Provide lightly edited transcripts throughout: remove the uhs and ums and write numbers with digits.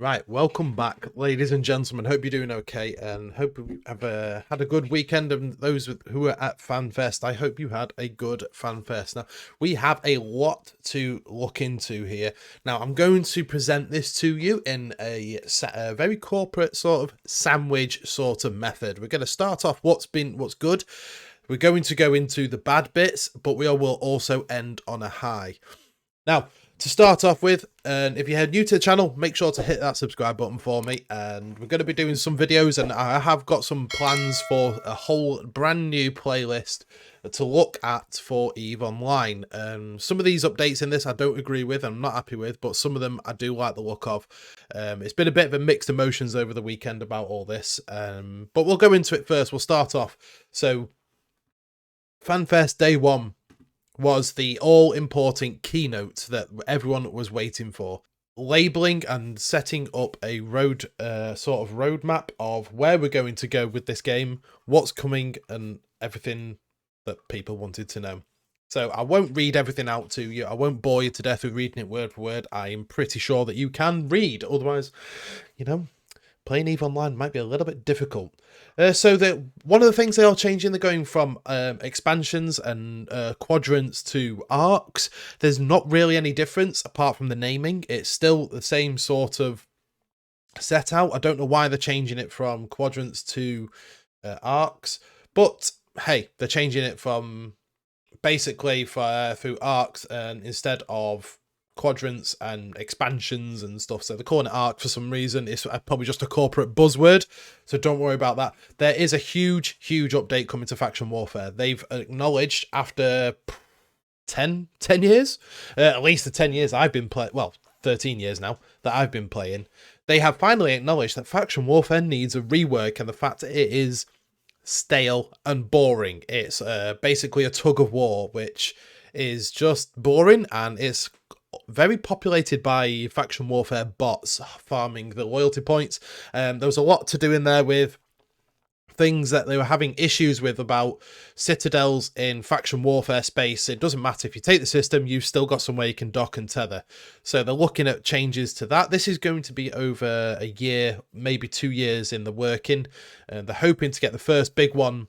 Right, welcome back, ladies and gentlemen. Hope you're doing okay, and hope you have had a good weekend. And who are at Fanfest, I hope you had a good Fanfest. Now, we have a lot to look into here. Now, I'm going to present this to you in a very corporate sort of sandwich sort of method. We're going to start off what's good. We're going to go into the bad bits, but we will also end on a high. Now, to start off with, and if you're new to the channel, make sure to hit that subscribe button for me. And we're going to be doing some videos, and I have got some plans for a whole brand new playlist to look at for EVE Online. Some of these updates in this I don't agree with, I'm not happy with, but some of them I do like the look of. It's been a bit of a mixed emotions over the weekend about all this, but we'll go into it first. We'll start off. So, FanFest Day 1 was the all-important keynote that everyone was waiting for. Labeling and setting up a sort of roadmap of where we're going to go with this game, what's coming, and everything that people wanted to know. So I won't read everything out to you. I won't bore you to death with reading it word for word. I'm pretty sure that you can read. Otherwise, playing EVE Online might be a little bit difficult. So one of the things they are changing, they're going from expansions and quadrants to arcs. There's not really any difference apart from the naming. It's still the same sort of set out. I don't know why they're changing it from quadrants to arcs, but hey, they're changing it from basically through arcs and instead of quadrants and expansions and stuff. So they're calling it arc for some reason. It's probably just a corporate buzzword, so don't worry about that. There is a huge update coming to Faction Warfare. They've acknowledged after 10 years, at least the 10 years I've been playing, well, 13 years now that I've been playing, they have finally acknowledged that Faction Warfare needs a rework, and the fact that it is stale and boring. It's basically a tug of war, which is just boring, and it's very populated by Faction Warfare bots farming the loyalty points. There was a lot to do in there with things that they were having issues with about citadels in Faction Warfare space. It doesn't matter if you take the system, you've still got somewhere you can dock and tether. So they're looking at changes to that. This is going to be over a year, maybe 2 years in the working. They're hoping to get the first big one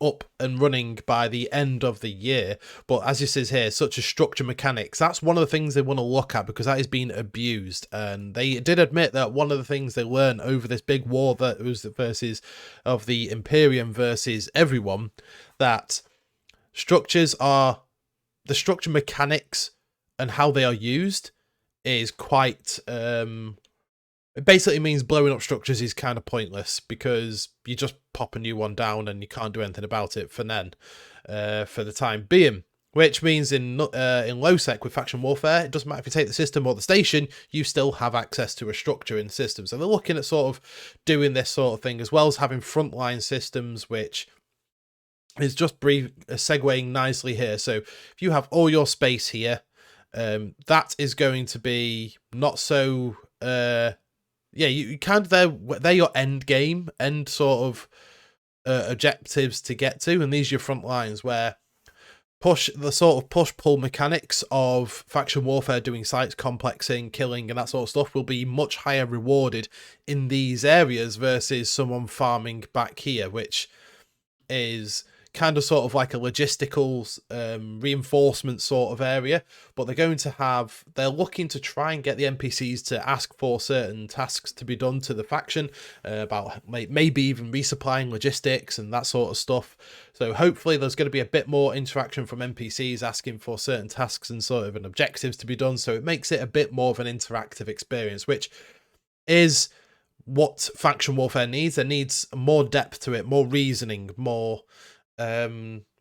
up and running by the end of the year. But as it says here, such as structure mechanics, that's one of the things they want to look at, because that is being abused. And they did admit that one of the things they learned over this big war that was of the Imperium versus everyone, that the structure mechanics and how they are used is quite it basically means blowing up structures is kind of pointless, because you just pop a new one down and you can't do anything about it for the time being. Which means in low sec with Faction Warfare, it doesn't matter if you take the system or the station, you still have access to a structure in the system. So they're looking at sort of doing this sort of thing, as well as having frontline systems, which is just segueing nicely here. So if you have all your space here, that is going to be not so yeah, you kind of they're your end sort of objectives to get to, and these are your front lines where the sort of push-pull mechanics of Faction Warfare, doing sites complexing, killing, and that sort of stuff will be much higher rewarded in these areas versus someone farming back here, which is kind of sort of like a logistical reinforcement sort of area. But they're looking to try and get the NPCs to ask for certain tasks to be done to the faction, about maybe even resupplying logistics and that sort of stuff. So hopefully there's going to be a bit more interaction from NPCs asking for certain tasks and sort of objectives to be done, so it makes it a bit more of an interactive experience, which is what Faction Warfare needs. It needs more depth to it, more reasoning, more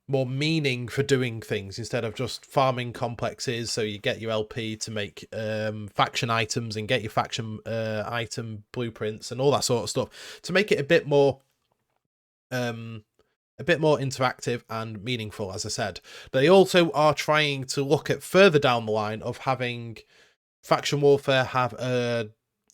meaning for doing things, instead of just farming complexes so you get your LP to make faction items and get your faction item blueprints and all that sort of stuff, to make it a bit more interactive and meaningful. As I said, they also are trying to look at further down the line of having Faction Warfare have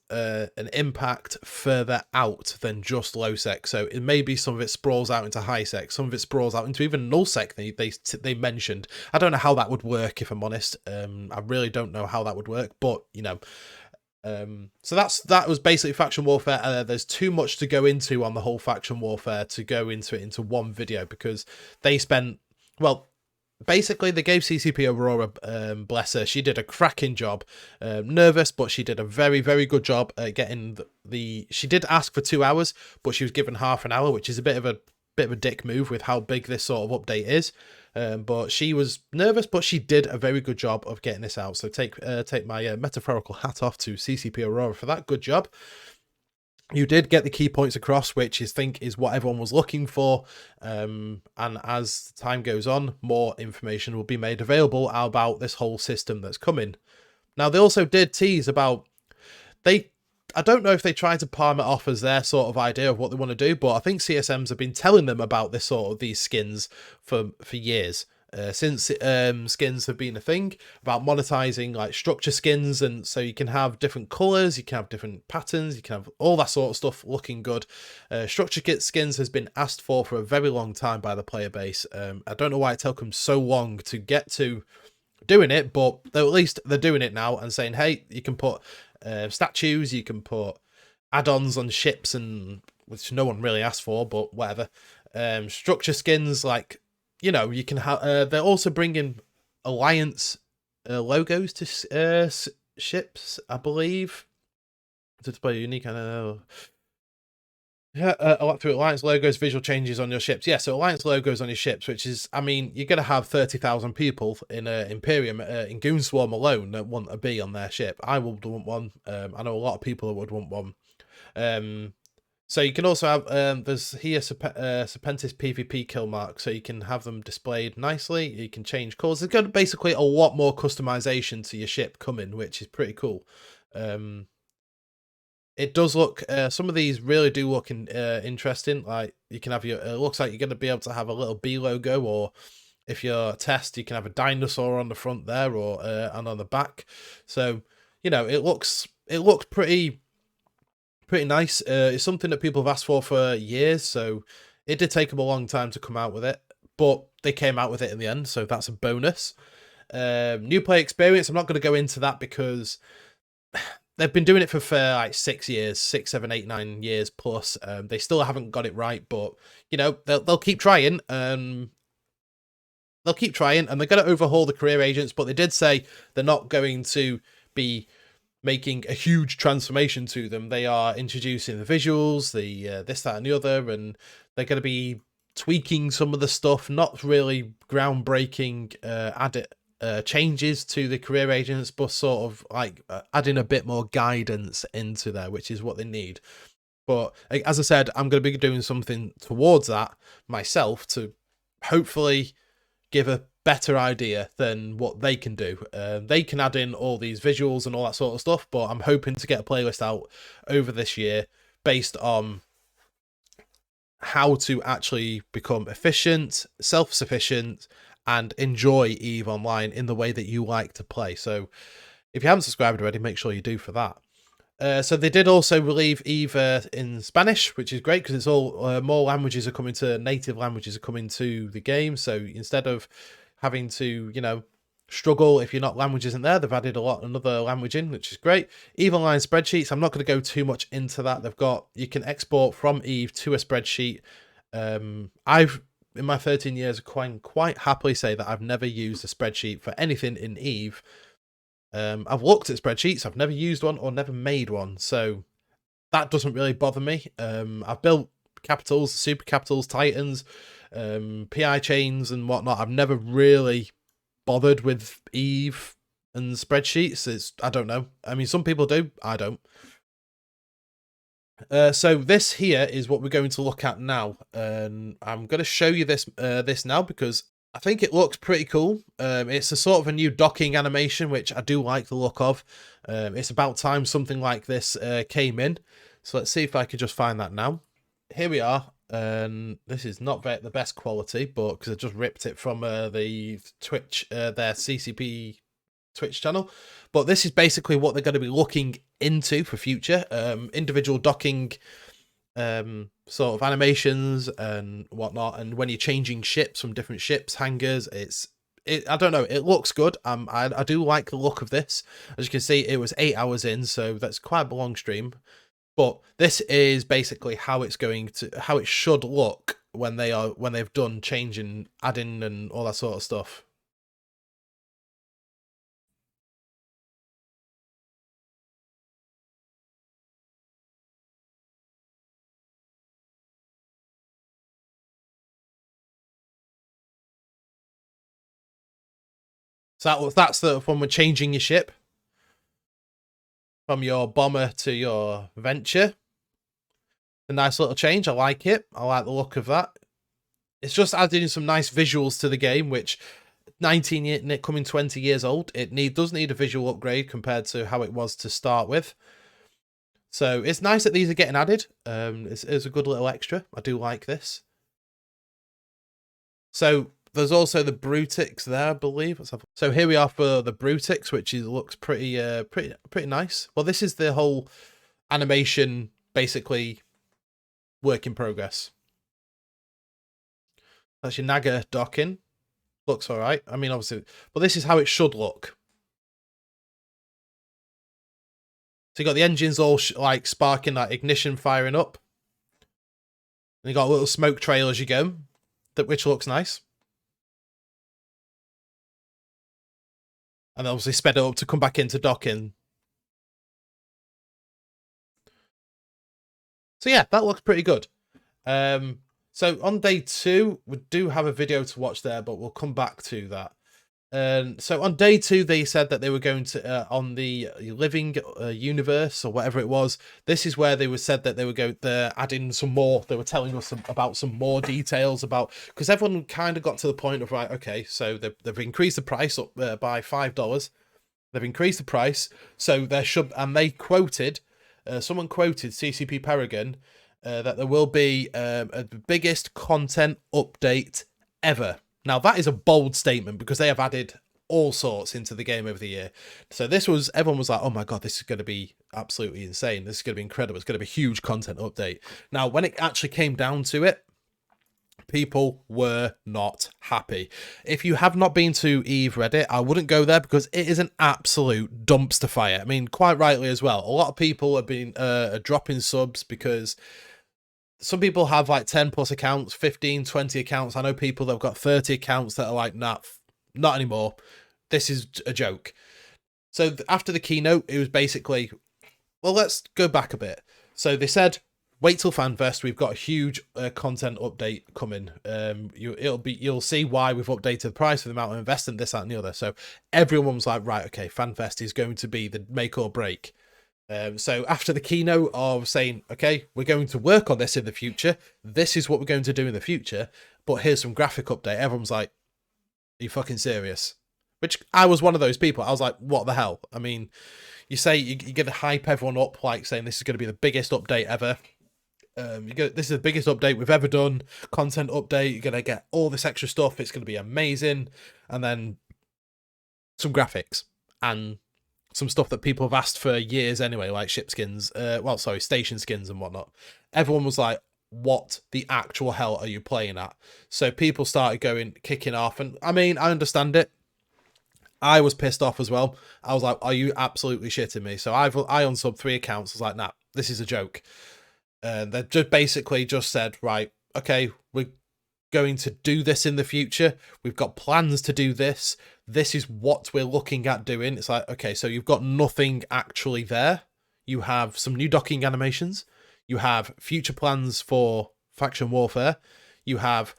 an impact further out than just low sec. So it may be some of it sprawls out into high sec, some of it sprawls out into even null sec. They mentioned. I don't know how that would work, if I'm honest. I really don't know how that would work, but So that was basically faction warfare. There's too much to go into on the whole faction warfare to go into one video, because they spent, well, basically they gave CCP Aurora, bless her, she did a cracking job. Nervous, but she did a very, very good job at getting she did ask for 2 hours, but she was given half an hour, which is a bit of a dick move with how big this sort of update is. But she was nervous, but she did a very good job of getting this out. So take my metaphorical hat off to CCP Aurora for that good job. You did get the key points across, which I think is what everyone was looking for. And as time goes on, more information will be made available about this whole system that's coming. Now, they also did tease about I don't know if they tried to palm it off as their sort of idea of what they want to do, but I think CSMs have been telling them about this sort of these skins for years. Since skins have been a thing, about monetizing like structure skins, and so you can have different colors, you can have different patterns, you can have all that sort of stuff looking good. Structure kit skins has been asked for a very long time by the player base. I don't know why it took them so long to get to doing it, but at least they're doing it now and saying, hey, you can put statues, you can put add-ons on ships, and which no one really asked for, but whatever. Structure skins, like, you know, you can have. They're also bringing Alliance logos to ships, I believe, to display unique. Through Alliance logos, visual changes on your ships. Yeah, so Alliance logos on your ships, which is, I mean, you're going to have 30,000 people in Imperium, in Goonswarm alone, that want a B on their ship. I would want one. I know a lot of people that would want one. So you can also have, there's here Serpentis PvP kill mark, so you can have them displayed nicely. You can change colours. There's got basically a lot more customization to your ship coming, which is pretty cool. It does look, some of these really do look interesting. Like, you can have it looks like you're going to be able to have a little B logo, or if you're test, you can have a dinosaur on the front there, or and on the back. So, you know, it looks pretty nice. It's something that people have asked for years, so it did take them a long time to come out with it, but they came out with it in the end, so that's a bonus. New play experience, I'm not going to go into that because they've been doing it for like 6 years, 6, 7, 8, 9 years plus. They still haven't got it right, but you know, they'll keep trying. They'll keep trying, and they're going to overhaul the career agents, but they did say they're not going to be making a huge transformation to them. They are introducing the visuals, the this, that, and the other, and they're going to be tweaking some of the stuff, not really groundbreaking changes to the career agents, but sort of like adding a bit more guidance into there, which is what they need. But as I said, I'm going to be doing something towards that myself to hopefully give a better idea than what they can do. They can add in all these visuals and all that sort of stuff, but I'm hoping to get a playlist out over this year based on how to actually become efficient, self-sufficient, and enjoy EVE Online in the way that you like to play. So if you haven't subscribed already, make sure you do for that. So they did also relieve EVE in Spanish, which is great because it's all more languages are coming to, native languages are coming to the game. So instead of having to, you know, struggle if you're not language isn't there, they've added another language in, which is great. EVE Online spreadsheets, I'm not going to go too much into that. You can export from EVE to a spreadsheet. I've in my 13 years quite happily say that I've never used a spreadsheet for anything in EVE. I've looked at spreadsheets, I've never used one or never made one, so that doesn't really bother me. I've built capitals, super capitals, titans, PI chains and whatnot. I've never really bothered with EVE and spreadsheets. I don't know. I mean, some people do, I don't. So this here is what we're going to look at now, and I'm going to show you this now because I think it looks pretty cool. It's a sort of a new docking animation, which I do like the look of. It's about time something like this came in. So let's see if I can just find that now. Here we are. This is not the best quality, but because I just ripped it from the Twitch, their CCP Twitch channel. But this is basically what they're going to be looking into for future. Individual docking sort of animations and whatnot, and when you're changing ships from different ships hangars, it's I don't know, it looks good. I do like the look of this. As you can see, it was 8 hours in, so that's quite a long stream. But this is basically how how it should look when they've done changing, adding, and all that sort of stuff. So that's the when we're changing your ship from your bomber to your venture. A nice little change. I like it. I like the look of that. It's just adding some nice visuals to the game, which 19 coming 20 years old, does need a visual upgrade compared to how it was to start with. So it's nice that these are getting added. It's a good little extra. I do like this. So there's also the Brutix there, I believe. So here we are for the Brutix, which looks pretty nice. Well, this is the whole animation, basically work in progress. That's your Naga docking. Looks all right. I mean, obviously, but this is how it should look. So you got the engines all like sparking, like ignition firing up. And you got a little smoke trail as you go, which looks nice. And then obviously sped it up to come back into docking. So yeah, that looks pretty good. So on day 2, we do have a video to watch there, but we'll come back to that. So on day 2, they said that they were going to on the living universe or whatever it was. This is where they said that they were they're adding some more. They were telling us about some more details about, because everyone kind of got to the point of, right, okay, so they've increased the price up by $5. They've increased the price, so there should, and they quoted, someone quoted CCP Paragon that there will be the biggest content update ever. Now, that is a bold statement because they have added all sorts into the game over the year. So everyone was like, oh my God, this is going to be absolutely insane. This is going to be incredible. It's going to be a huge content update. Now, when it actually came down to it, people were not happy. If you have not been to Eve Reddit, I wouldn't go there because it is an absolute dumpster fire. I mean, quite rightly as well. A lot of people have been dropping subs because some people have like 10 plus accounts, 15, 20 accounts. I know people that have got 30 accounts that are like, nah, not anymore. This is a joke. So after the keynote, it was basically, well, let's go back a bit. So they said, wait till Fanfest. We've got a huge content update coming. You'll see why we've updated the price for the amount of investment, this, that, and the other. So everyone was like, right, okay, Fanfest is going to be the make or break. So after the keynote of saying, okay, we're going to work on this in the future. This is what we're going to do in the future. But here's some graphic update. Everyone's like, are you fucking serious? Which I was one of those people. I was like, what the hell? I mean, you say you're going to hype everyone up, like saying this is going to be the biggest update ever. This is the biggest update we've ever done. Content update. You're going to get all this extra stuff. It's going to be amazing. And then some graphics and some stuff that people have asked for years anyway, like ship skins, station skins and whatnot. Everyone was like, what the actual hell are you playing at? So people started kicking off, and I mean, I understand it. I was pissed off as well. I was like, are you absolutely shitting me? So I unsubbed 3 accounts. I was like, nah, this is a joke. They just basically said, right, okay, we're going to do this in the future. We've got plans to do this. This is what we're looking at doing. It's like, okay, so you've got nothing actually there. You have some new docking animations. You have future plans for faction warfare. You have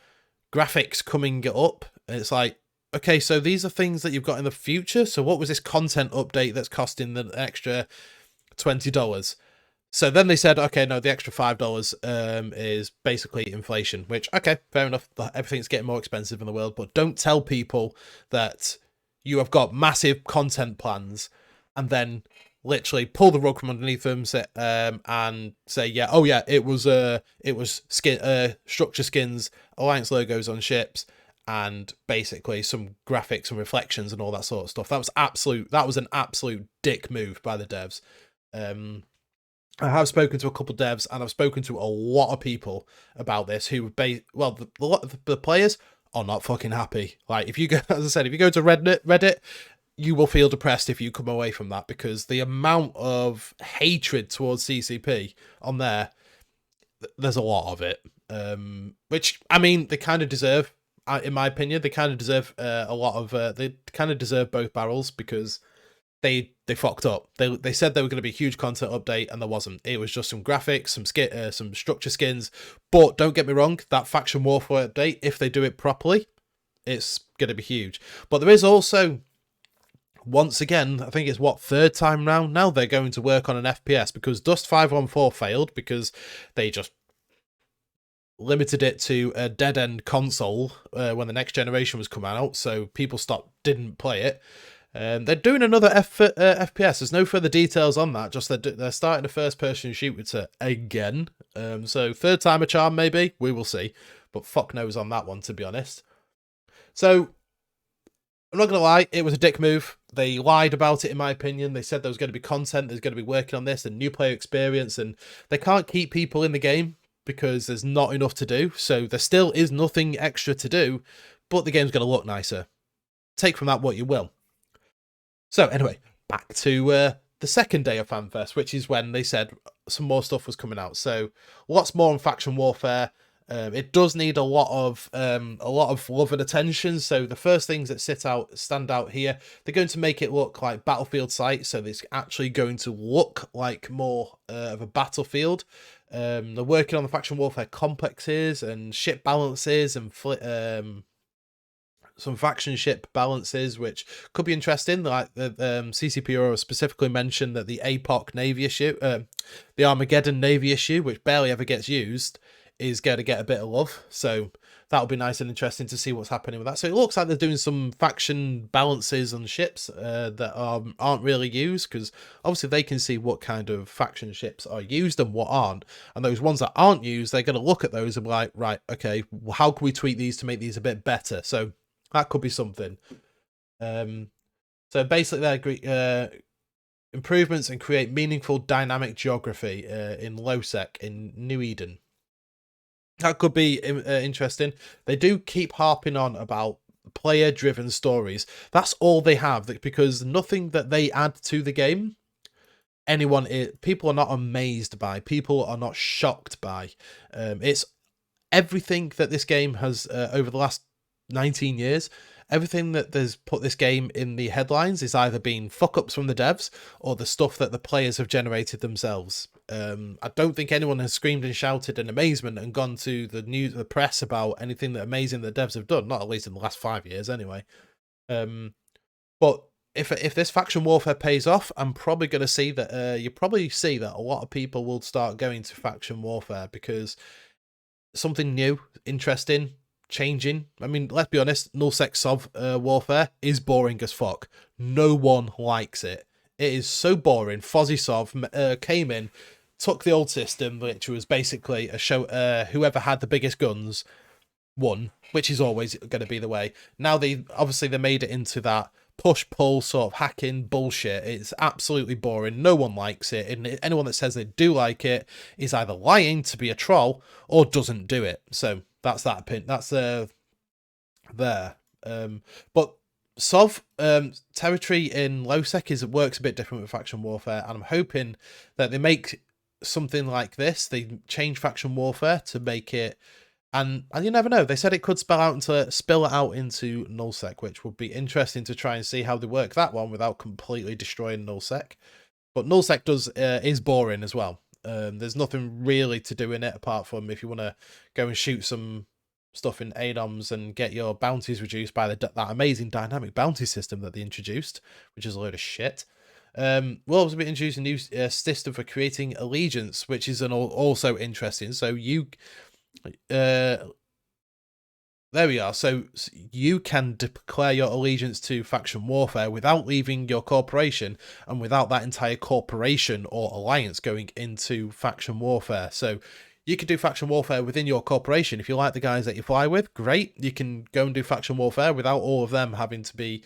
graphics coming up. And it's like, okay, so these are things that you've got in the future. So what was this content update that's costing the extra $20? So then they said, okay, no, the extra $5 is basically inflation, which, okay, fair enough. Everything's getting more expensive in the world, but don't tell people that you have got massive content plans and then literally pull the rug from underneath them and say, yeah, oh yeah, it was structure skins, alliance logos on ships, and basically some graphics and reflections and all that sort of stuff. That was an absolute dick move by the devs. I have spoken to a couple of devs, and I've spoken to a lot of people about this who, the players are not fucking happy. Like, if you go, as I said, if you go to Reddit, you will feel depressed if you come away from that, because the amount of hatred towards CCP on there, there's a lot of it. Which, I mean, they kind of deserve, in my opinion. They kind of deserve a lot of, they kind of deserve both barrels, because they fucked up. They said there were going to be a huge content update, and there wasn't. It was just some graphics, some structure skins. But don't get me wrong, that faction warfare update, if they do it properly, it's going to be huge. But there is also, once again, I think it's third time round now, they're going to work on an FPS, because Dust 514 failed because they just limited it to a dead-end console when the next generation was coming out, so people didn't play it. They're doing another FPS. There's no further details on that, just they're starting a first-person shooter again. So third time a charm, maybe. We will see. But fuck knows on that one, to be honest. So, I'm not going to lie, it was a dick move. They lied about it, in my opinion. They said there was going to be content, there's going to be working on this, and new player experience, and they can't keep people in the game because there's not enough to do. So there still is nothing extra to do, but the game's going to look nicer. Take from that what you will. So anyway, back to the second day of Fanfest, which is when they said some more stuff was coming out. So lots more on faction warfare. It does need a lot of love and attention. So the first things that stand out here, they're going to make it look like battlefield sites. So it's actually going to look like more of a battlefield. They're working on the faction warfare complexes and ship balances and some faction ship balances, which could be interesting. Like the CCP specifically mentioned that the APOC Navy issue, the Armageddon Navy issue, which barely ever gets used, is going to get a bit of love. So that'll be nice and interesting to see what's happening with that. So it looks like they're doing some faction balances on ships that aren't really used, because obviously they can see what kind of faction ships are used and what aren't. And those ones that aren't used, they're going to look at those and be like, right, okay, how can we tweak these to make these a bit better? So that could be something. So basically, they're improvements and create meaningful dynamic geography in Lowsec in New Eden. That could be interesting. They do keep harping on about player-driven stories. That's all they have, because nothing that they add to the game, people are not amazed by. People are not shocked by. It's everything that this game has over the last 19 years, everything that has put this game in the headlines is either been fuck-ups from the devs or the stuff that the players have generated themselves. I don't think anyone has screamed and shouted in amazement and gone to the press about anything that amazing the devs have done, not at least in the last 5 years anyway. But if this faction warfare pays off, I'm probably going to see that you probably see that a lot of people will start going to faction warfare, because something new, interesting, changing. I mean, let's be honest, nullsec sov warfare is boring as fuck. No one likes it. It is so boring. Fozzy Sov came in, took the old system, which was basically a show, whoever had the biggest guns won, which is always going to be the way. Now they made it into that push-pull sort of hacking bullshit. It's absolutely boring. No one likes it, and anyone that says they do like it is either lying to be a troll or doesn't do it. So that's that opinion. That's there. But Sov territory in Lowsec works a bit different with faction warfare, and I'm hoping that they make something like this. They change faction warfare to make it. And you never know. They said it could spill it out into nullsec, which would be interesting to try and see how they work that one without completely destroying nullsec. But nullsec is boring as well. There's nothing really to do in it apart from if you want to go and shoot some stuff in ADOMs and get your bounties reduced by that amazing dynamic bounty system that they introduced, which is a load of shit. We'll also be introducing a new system for creating allegiance, which is also interesting. So there we are. So you can declare your allegiance to faction warfare without leaving your corporation and without that entire corporation or alliance going into faction warfare. So you can do faction warfare within your corporation. If you like the guys that you fly with, great. You can go and do faction warfare without all of them having to be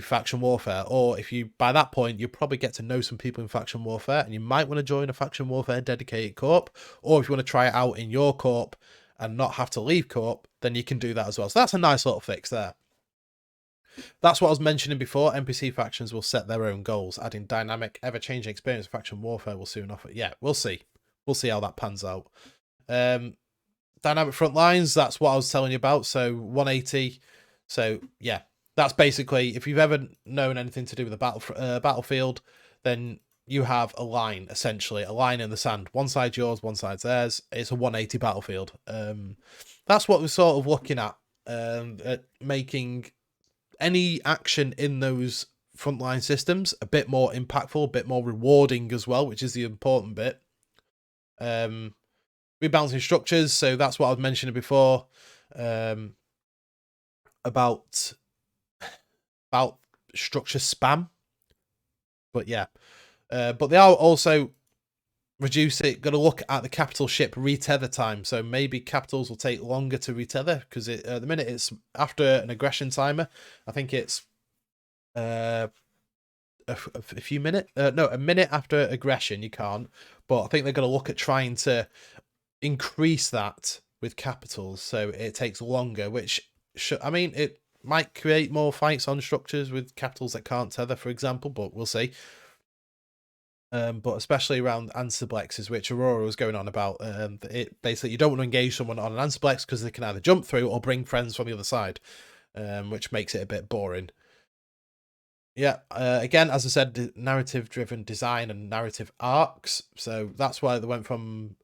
faction warfare. Or if you, by that point, you probably get to know some people in faction warfare, and you might want to join a faction warfare dedicated corp. Or if you want to try it out in your corp and not have to leave corp, then you can do that as well. So that's a nice little fix there. That's what I was mentioning before. NPC factions will set their own goals, adding dynamic, ever-changing experience. Faction warfare will soon offer. Yeah, we'll see. We'll see how that pans out. Dynamic front lines, that's what I was telling you about. So 180. So yeah, that's basically, if you've ever known anything to do with a battlefield, then you have a line, essentially, a line in the sand. One side yours, one side theirs. It's a 180 battlefield. That's what we're sort of looking at making any action in those frontline systems a bit more impactful, a bit more rewarding as well, which is the important bit. Rebalancing structures, so that's what I was mentioning before, about structure spam. But yeah, but they are also going to look at the capital ship retether time. So maybe capitals will take longer to retether, because at the minute it's after an aggression timer. I think it's a few minutes. No, a minute after aggression you can't. But I think they're going to look at trying to increase that with capitals, so it takes longer. Which I mean, it might create more fights on structures with capitals that can't tether, for example. But we'll see. But especially around ansiblexes, which Aurora was going on about. It basically, you don't want to engage someone on an ansiblex because they can either jump through or bring friends from the other side, which makes it a bit boring. Yeah, again, as I said, narrative-driven design and narrative arcs. So that's why they went from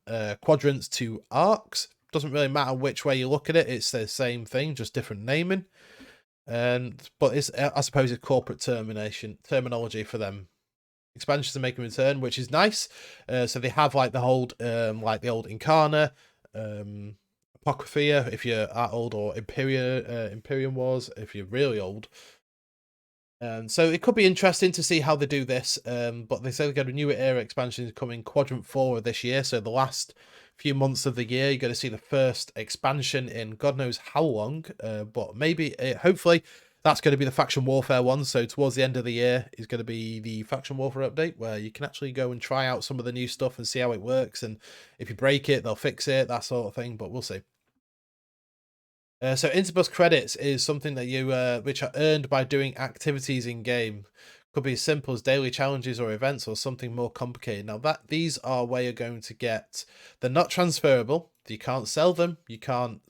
quadrants to arcs. Doesn't really matter which way you look at it; it's the same thing, just different naming. But it's, I suppose, it's corporate terminology for them. Expansions are making a return, which is nice. So they have like the old Incarna, Apocryphia if you're that old, or Imperium Wars if you're really old. So it could be interesting to see how they do this. But they say they've got a new era expansion coming quadrant 4 this year. So the last few months of the year, you're going to see the first expansion in God knows how long. But maybe, hopefully, that's going to be the faction warfare one. So towards the end of the year is going to be the faction warfare update, where you can actually go and try out some of the new stuff and see how it works. And if you break it, they'll fix it, that sort of thing. But we'll see. So Interbus Credits is something that you which are earned by doing activities in game. Could be as simple as daily challenges or events, or something more complicated. Now these are where you're going to get. They're not transferable. You can't sell them. You can't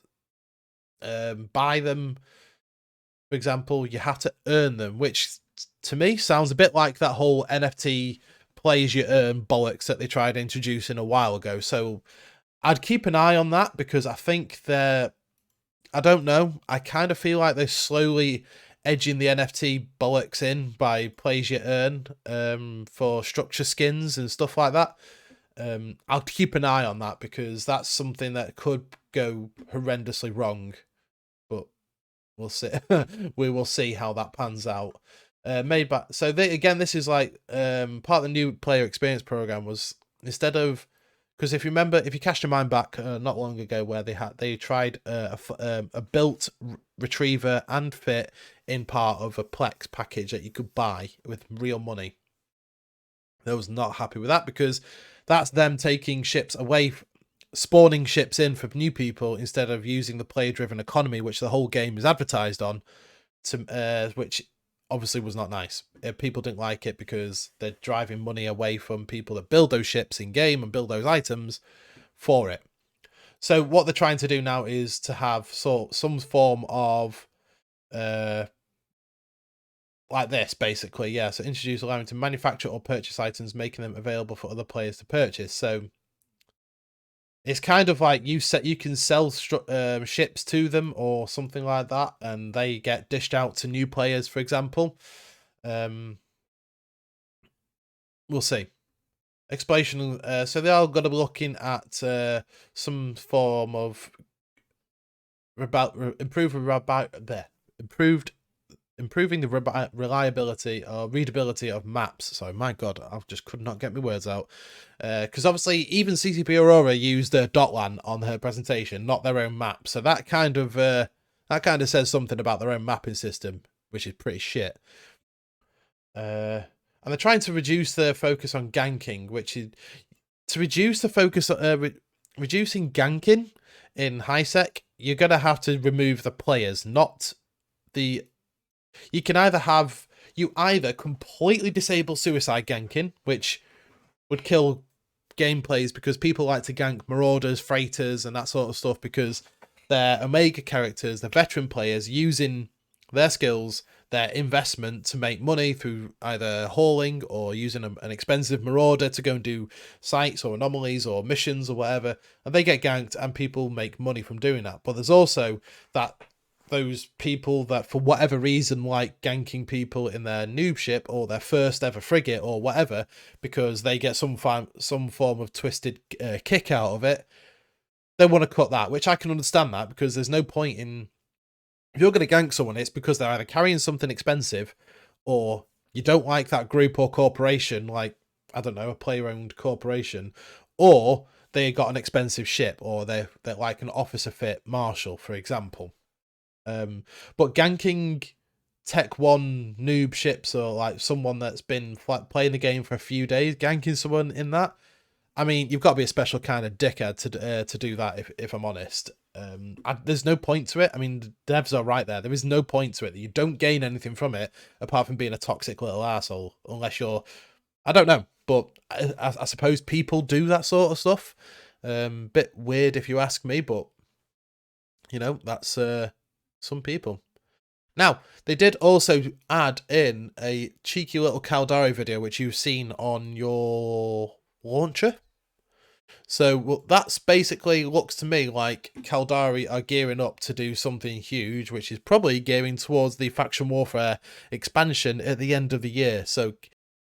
buy them. For example, you have to earn them, which to me sounds a bit like that whole NFT play as you earn bollocks that they tried introducing a while ago. So I'd keep an eye on that, because I think I don't know. I kind of feel like they're slowly edging the NFT bollocks in by plays you earn for structure skins and stuff like that. I'll keep an eye on that, because that's something that could go horrendously wrong. But we'll see. We will see how that pans out. So this is like part of the new player experience program was, instead of, because if you remember, if you cast your mind back not long ago, where they tried a built retriever and fit in part of a Plex package that you could buy with real money. I was not happy with that, because that's them taking ships away, spawning ships in for new people instead of using the player-driven economy, which the whole game is advertised on, which obviously was not nice. People didn't like it because they're driving money away from people that build those ships in game and build those items for it. So what they're trying to do now is to have some form of like this, basically. Yeah, so introduce allowing to manufacture or purchase items, making them available for other players to purchase. So it's kind of like you can sell ships to them or something like that, and they get dished out to new players, for example. We'll see. Exploration. So they are going to be looking at some form of improving the reliability or readability of maps. Sorry, my God, I just could not get my words out. Because obviously, even CCP Aurora used Dotlan on her presentation, not their own map. So that kind of says something about their own mapping system, which is pretty shit. And they're trying to reduce their focus on ganking, which is to reduce the focus on reducing ganking in high sec you're going to have to remove the players, not the... You can either have... You either completely disable suicide ganking, which would kill gameplays because people like to gank marauders, freighters, and that sort of stuff because they're Omega characters, they're veteran players using their skills, their investment to make money through either hauling or using an expensive marauder to go and do sites or anomalies or missions or whatever, and they get ganked and people make money from doing that. But there's also those people that for whatever reason like ganking people in their noob ship or their first ever frigate or whatever because they get some form of twisted kick out of it. They want to cut that, which I can understand that because there's no point in... If you're going to gank someone, it's because they're either carrying something expensive or you don't like that group or corporation, like, I don't know, a player-owned corporation, or they got an expensive ship or they're like an officer fit marshal, for example. But ganking Tech 1 noob ships or like someone that's been playing the game for a few days, ganking someone in that, I mean, you've got to be a special kind of dickhead to do that, if I'm honest. There's no point to it. I mean, the devs are right there. There is no point to it. You don't gain anything from it apart from being a toxic little asshole, unless you're... I don't know, but I suppose people do that sort of stuff. Bit weird if you ask me, but, you know, that's... some people. Now, they did also add in a cheeky little Caldari video, which you've seen on your launcher. So well, that's basically looks to me like Caldari are gearing up to do something huge, which is probably gearing towards the Faction Warfare expansion at the end of the year. So,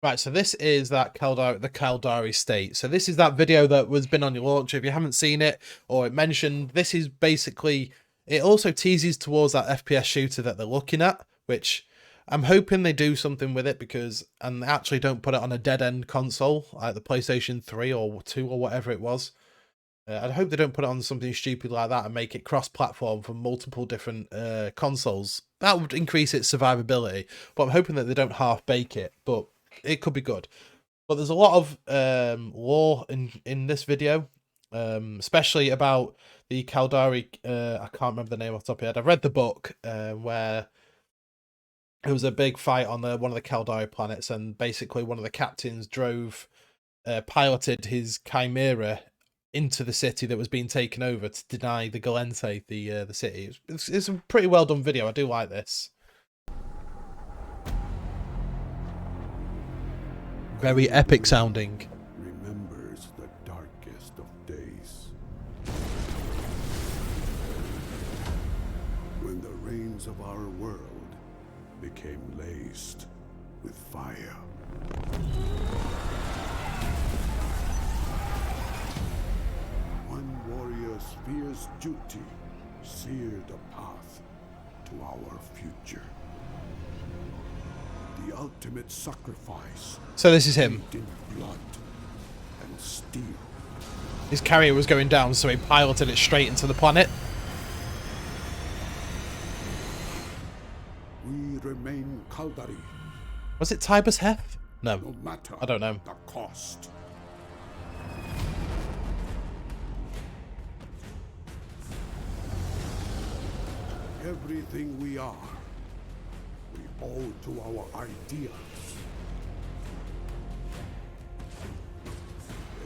right, so this is that the Caldari state. So this is that video that was been on your launcher. If you haven't seen it or it mentioned, this is basically... It also teases towards that FPS shooter that they're looking at, which I'm hoping they do something with it because, and they actually don't put it on a dead-end console like the PlayStation 3 or 2 or whatever it was. I hope they don't put it on something stupid like that and make it cross-platform for multiple different consoles. That would increase its survivability, but I'm hoping that they don't half-bake it, but it could be good. But there's a lot of lore in this video, especially about the Caldari, I can't remember the name off the top of my head. I've read the book where it was a big fight on one of the Caldari planets, and basically one of the captains piloted his Chimera into the city that was being taken over to deny the Galente the city. It's a pretty well done video. I do like this. Very epic sounding. Remembers the darkest of days. When the reins of our world became laced with fire. One warrior's fierce duty seared a path to our future. The ultimate sacrifice. So this is him. In blood and steel. His carrier was going down, so he piloted it straight into the planet. We remain Caldari. Was it Tibus Heth? No, No matter I don't know. the cost. Everything we are, we owe to our ideals.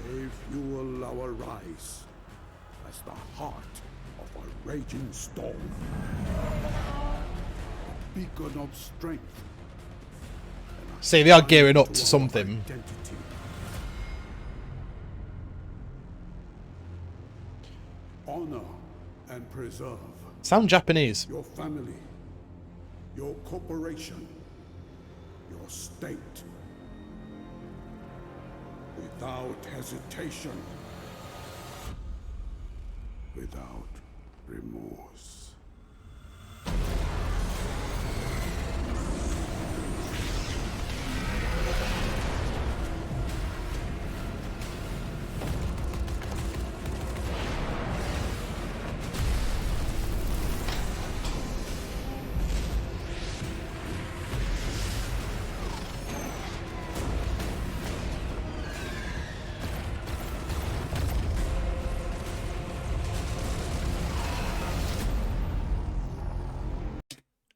They fuel our rise as the heart of a raging storm. A beacon of strength. See, they are gearing up to something. Identity. Honor and preserve Sound Japanese. your family, your corporation, your state. Without hesitation, without remorse.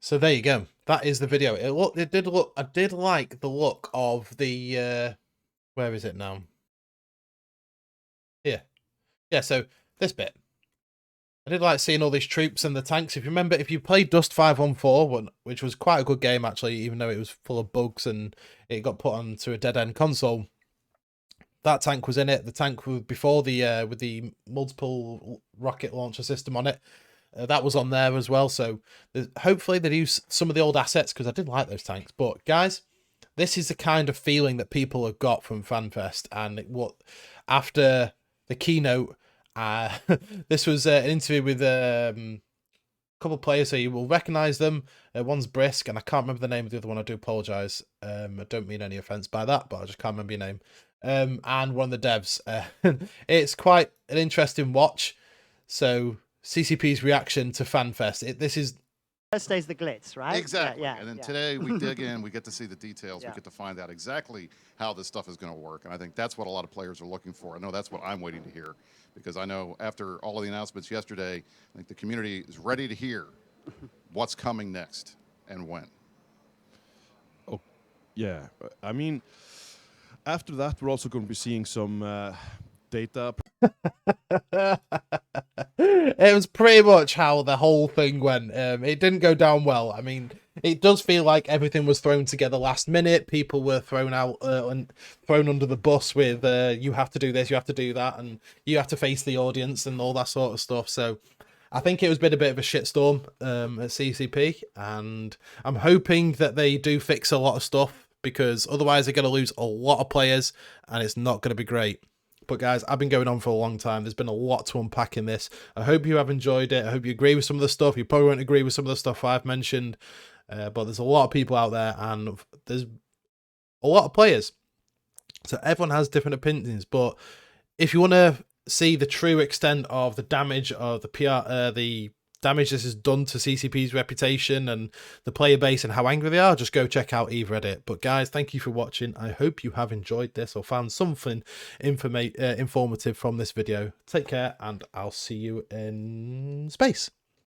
So there you go. That is the video. It did look. I did like the look of the. Where is it now? Here. Yeah. So this bit. I did like seeing all these troops and the tanks. If you remember, if you played Dust 514, which was quite a good game actually, even though it was full of bugs and it got put onto a dead end console, that tank was in it. The tank before the with the multiple rocket launcher system on it, that was on there as well. So hopefully they use some of the old assets, because I did like those tanks. But guys, this is the kind of feeling that people have got from FanFest, and what after the keynote. This was an interview with a couple of players, so you will recognise them. One's Brisk, and I can't remember the name of the other one. I do apologise. I don't mean any offence by that, but I just can't remember your name. And one of the devs. It's quite an interesting watch. So CCP's reaction to FanFest. This is... First day's the glitz, right? Exactly. Yeah, and then today we dig in, we get to see the details, we get to find out exactly how this stuff is going to work. And I think that's what a lot of players are looking for. I know that's what I'm waiting to hear, because I know after all of the announcements yesterday, I think the community is ready to hear what's coming next and when. Oh, yeah. I mean, after that, we're also going to be seeing some data. It was pretty much how the whole thing went. It didn't go down well. I mean, it does feel like everything was thrown together last minute. People were thrown out and thrown under the bus with you have to do this, you have to do that, and you have to face the audience and all that sort of stuff. So I think it was been a bit of a shitstorm at CCP, and I'm hoping that they do fix a lot of stuff, because otherwise they're going to lose a lot of players and it's not going to be great. But guys, I've been going on for a long time. There's been a lot to unpack in this. I hope you have enjoyed it. I hope you agree with some of the stuff. You probably won't agree with some of the stuff I've mentioned. But there's a lot of people out there, and there's a lot of players. So everyone has different opinions. But if you want to see the true extent of the damage of the the damage this has done to CCP's reputation and the player base and how angry they are, just go check out Reddit. But guys, thank you for watching. I hope you have enjoyed this or found something informative from this video. Take care, and I'll see you in space.